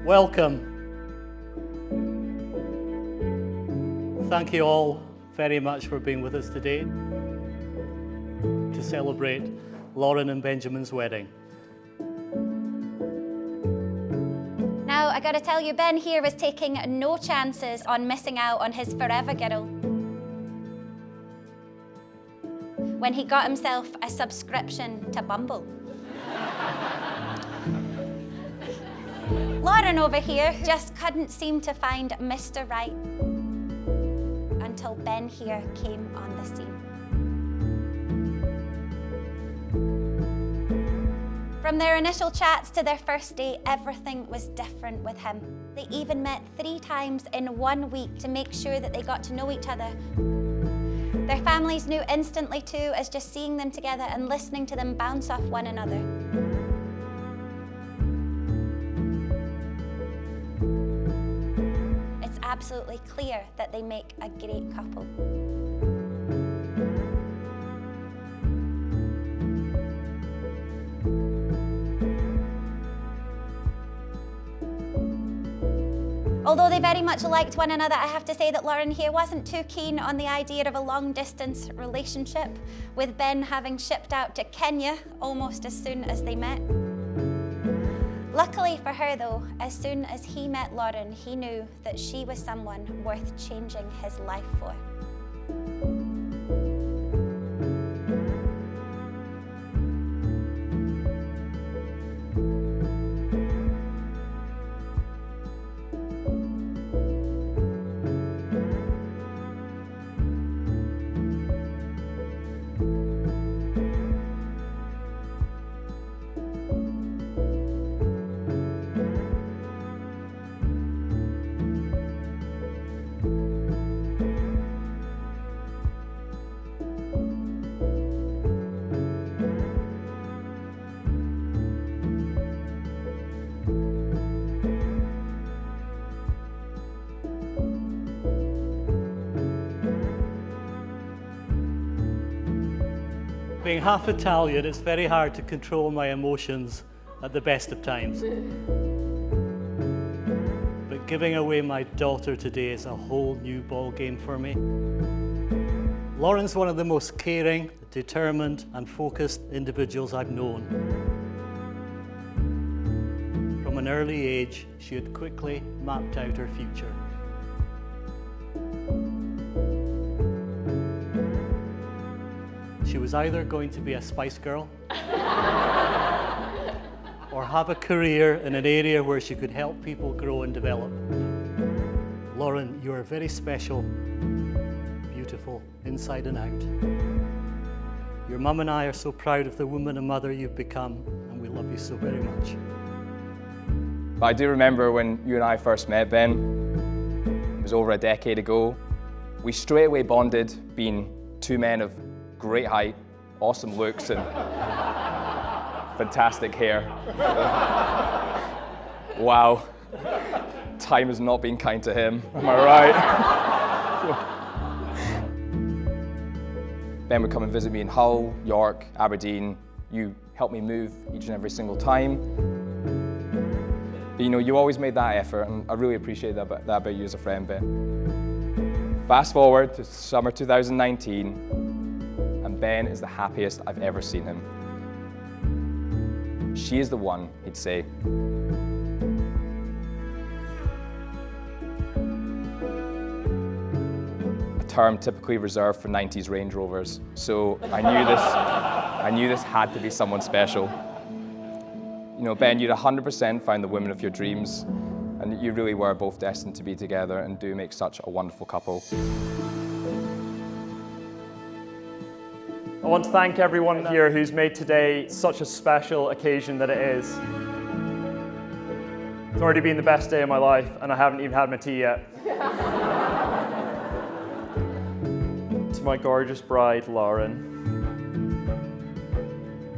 Welcome. Thank you all very much for being with us today to celebrate Lauren and Benjamin's wedding. Now, I gotta tell you, Ben here was taking no chances on missing out on his forever girl when he got himself a subscription to Bumble. Lauren over here just couldn't seem to find Mr. Right until Ben here came on the scene. From their initial chats to their first date, everything was different with him. They even met 3 times in 1 week to make sure that they got to know each other. Their families knew instantly too, as just seeing them together and listening to them bounce off one another. It's absolutely clear that they make a great couple. Although they very much liked one another, I have to say that Lauren here wasn't too keen on the idea of a long-distance relationship, with Ben having shipped out to Kenya almost as soon as they met. Luckily for her though, as soon as he met Lauren, he knew that she was someone worth changing his life for. Being half Italian, it's very hard to control my emotions at the best of times. But giving away my daughter today is a whole new ball game for me. Lauren's one of the most caring, determined, and focused individuals I've known. From an early age, she had quickly mapped out her future. She was either going to be a Spice Girl or have a career in an area where she could help people grow and develop. Lauren, you are very special, beautiful, inside and out. Your mum and I are so proud of the woman and mother you've become, and we love you so very much. But I do remember when you and I first met, Ben. It was over a decade ago. We straight away bonded, being 2 men of great height, awesome looks, and fantastic hair. Wow, time has not been kind to him, am I right? Ben would come and visit me in Hull, York, Aberdeen. You helped me move each and every single time. But you know, you always made that effort, and I really appreciate that about you as a friend, Ben. Fast forward to summer 2019, and Ben is the happiest I've ever seen him. She is the one, he'd say. A term typically reserved for 90s Range Rovers, so I knew this had to be someone special. You know, Ben, you'd 100% found the woman of your dreams, and you really were both destined to be together and do make such a wonderful couple. I want to thank everyone here who's made today such a special occasion that it is. It's already been the best day of my life, and I haven't even had my tea yet. To my gorgeous bride, Lauren,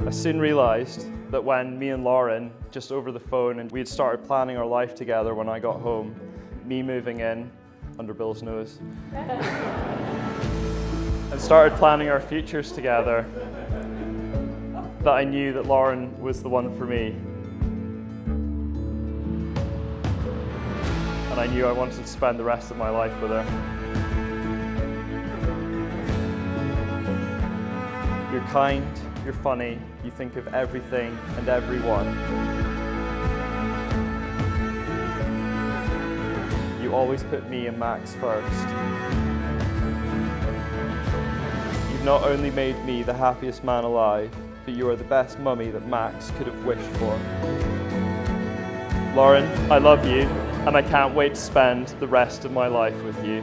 I soon realized that when me and Lauren, just over the phone, and we'd started planning our life together when I got home, me moving in under Bill's nose, and started planning our futures together, that I knew that Lauren was the one for me. and I knew I wanted to spend the rest of my life with her. You're kind, you're funny, you think of everything and everyone. You always put me and Max first. You've not only made me the happiest man alive, but you are the best mummy that Max could have wished for. Lauren, I love you, and I can't wait to spend the rest of my life with you.